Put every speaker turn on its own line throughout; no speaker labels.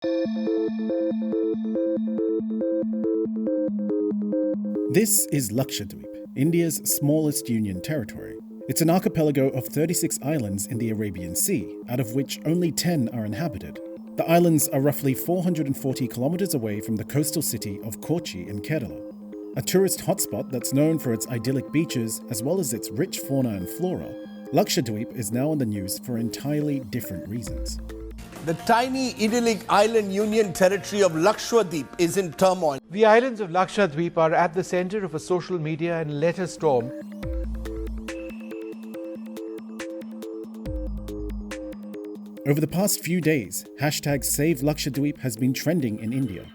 This is Lakshadweep, India's smallest union territory. It's an archipelago of 36 islands in the Arabian Sea, out of which only 10 are inhabited. The islands are roughly 440 kilometers away from the coastal city of Kochi in Kerala. A tourist hotspot that's known for its idyllic beaches as well as its rich fauna and flora, Lakshadweep is now in the news for entirely different reasons.
The tiny idyllic island union territory of Lakshadweep is in turmoil.
The islands of Lakshadweep are at the center of a social media and letter storm.
Over the past few days, #SaveLakshadweep has been trending in India.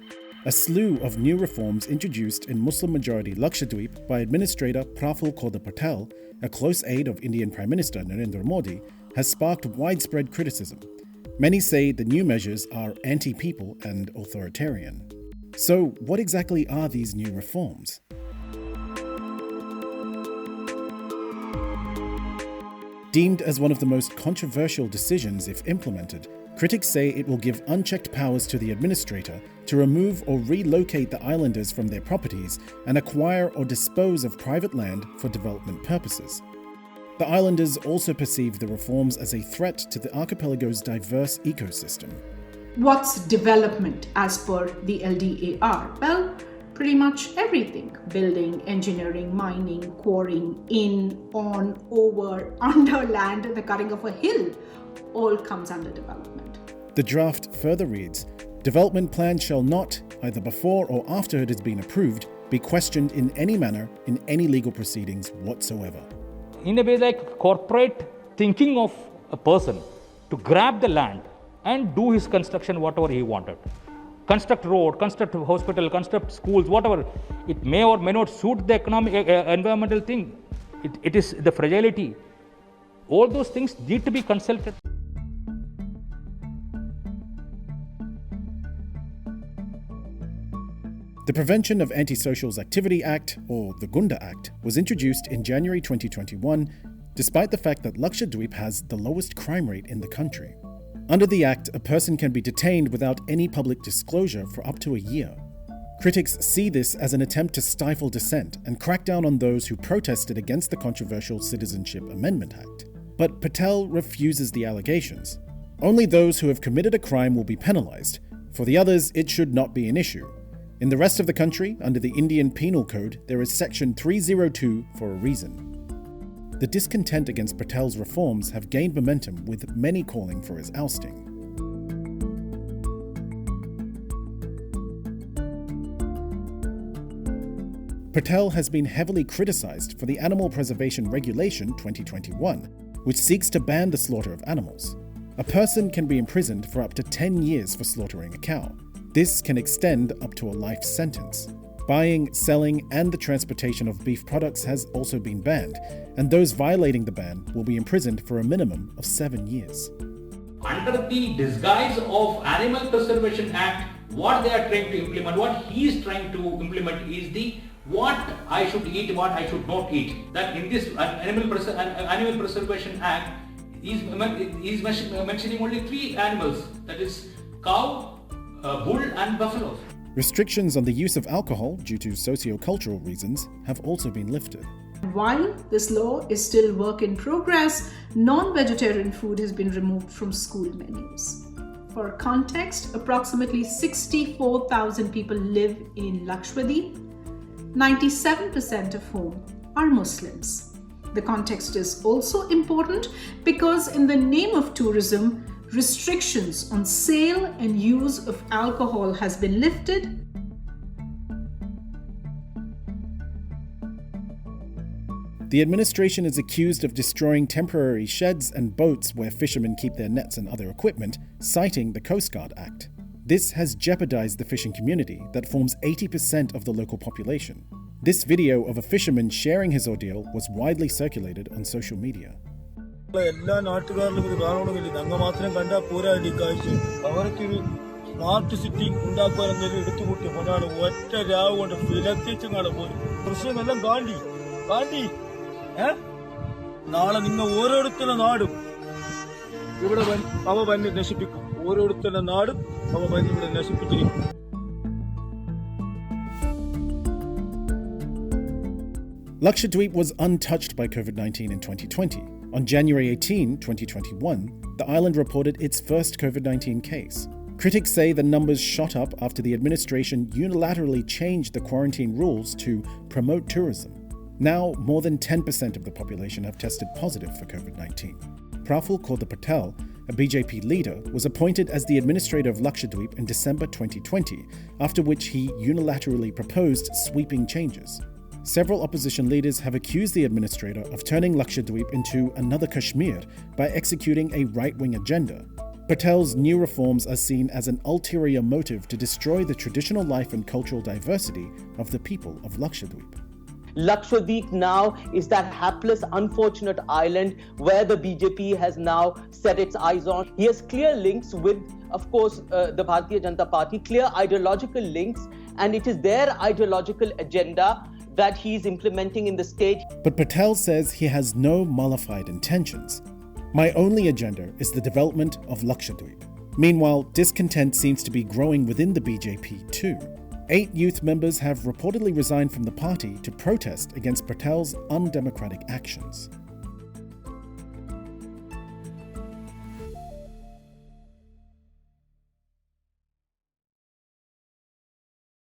A slew of new reforms introduced in Muslim-majority Lakshadweep by Administrator Praful Patel, a close aide of Indian Prime Minister Narendra Modi, has sparked widespread criticism. Many say the new measures are anti-people and authoritarian. So, what exactly are these new reforms? Deemed as one of the most controversial decisions if implemented, critics say it will give unchecked powers to the administrator to remove or relocate the islanders from their properties and acquire or dispose of private land for development purposes. The islanders also perceive the reforms as a threat to the archipelago's diverse ecosystem.
What's development as per the LDAR? Well, pretty much everything. Building, engineering, mining, quarrying, in, on, over, under land, the cutting of a hill, all comes under development.
The draft further reads, development plans shall not, either before or after it has been approved, be questioned in any manner in any legal proceedings whatsoever.
In a way, like corporate thinking of a person to grab the land and do his construction whatever he wanted. Construct road, construct hospital, construct schools, whatever. It may or may not suit the economic, environmental thing. It is the fragility. All those things need to be consulted.
The Prevention of Antisocials Activity Act, or the Gunda Act, was introduced in January 2021, despite the fact that Lakshadweep has the lowest crime rate in the country. Under the Act, a person can be detained without any public disclosure for up to a year. Critics see this as an attempt to stifle dissent and crack down on those who protested against the controversial Citizenship Amendment Act. But Patel refuses the allegations. Only those who have committed a crime will be penalized. For the others, it should not be an issue. In the rest of the country, under the Indian Penal Code, there is Section 302 for a reason. The discontent against Patel's reforms have gained momentum, with many calling for his ousting. Patel has been heavily criticized for the Animal Preservation Regulation 2021, which seeks to ban the slaughter of animals. A person can be imprisoned for up to 10 years for slaughtering a cow. This can extend up to a life sentence. Buying, selling, and the transportation of beef products has also been banned, and those violating the ban will be imprisoned for a minimum of 7 years.
Under the disguise of Animal Preservation Act, what they are trying to implement, what he is trying to implement is the what I should eat, what I should not eat. That in this Animal Preservation Act is mentioning only 3 animals, that is cow, bull and buffalo.
Restrictions on the use of alcohol due to socio-cultural reasons have also been lifted.
While this law is still work in progress, non-vegetarian food has been removed from school menus. For context, approximately 64,000 people live in Lakshadweep, 97% of whom are Muslims. The context is also important because in the name of tourism, restrictions on sale and use of alcohol has been lifted.
The administration is accused of destroying temporary sheds and boats where fishermen keep their nets and other equipment, citing the Coast Guard Act. This has jeopardized the fishing community that forms 80% of the local population. This video of a fisherman sharing his ordeal was widely circulated on social media.
എല്ലാ നാട്ടുകാരിലും ഇത് കാണണമെന്നില്ല, അങ്ങ് മാത്രം കണ്ടാൽ പോരാടി കാഴ്ച. അവർക്കൊരു smart city ഉണ്ടാക്കുവാനെന്നൊരു എടുത്തുകൂട്ടി കൊണ്ടാണ് ഒറ്റ രാവ് കൊണ്ട് വിലക്കിച്ചും കാണാൻ പോലും ദൃശ്യമെല്ലാം കാണ്ടി നാളെ നിങ്ങൾ ഓരോരുത്തരുടെ നാടും ഇവിടെ അവ വന്ന് നശിപ്പിക്കും. ഓരോരുത്തരുടെ നാടും അവ ഇവിടെ നശിപ്പിച്ചിരിക്കും.
Lakshadweep was untouched by COVID-19 in 2020. On January 18, 2021, the island reported its first COVID-19 case. Critics say the numbers shot up after the administration unilaterally changed the quarantine rules to promote tourism. Now, more than 10% of the population have tested positive for COVID-19. Praful Khodda Patel, a BJP leader, was appointed as the administrator of Lakshadweep in December 2020, after which he unilaterally proposed sweeping changes. Several opposition leaders have accused the administrator of turning Lakshadweep into another Kashmir by executing a right-wing agenda. Patel's new reforms are seen as an ulterior motive to destroy the traditional life and cultural diversity of the people of Lakshadweep.
Lakshadweep now is that hapless, unfortunate island where the BJP has now set its eyes on. He has clear links with, of course, the Bharatiya Janata Party, clear ideological links, and it is their ideological agenda that he is implementing in the state.
But Patel says he has no mollified intentions. My only agenda is the development of Lakshadweep. Meanwhile, discontent seems to be growing within the BJP too. 8 youth members have reportedly resigned from the party to protest against Patel's undemocratic actions.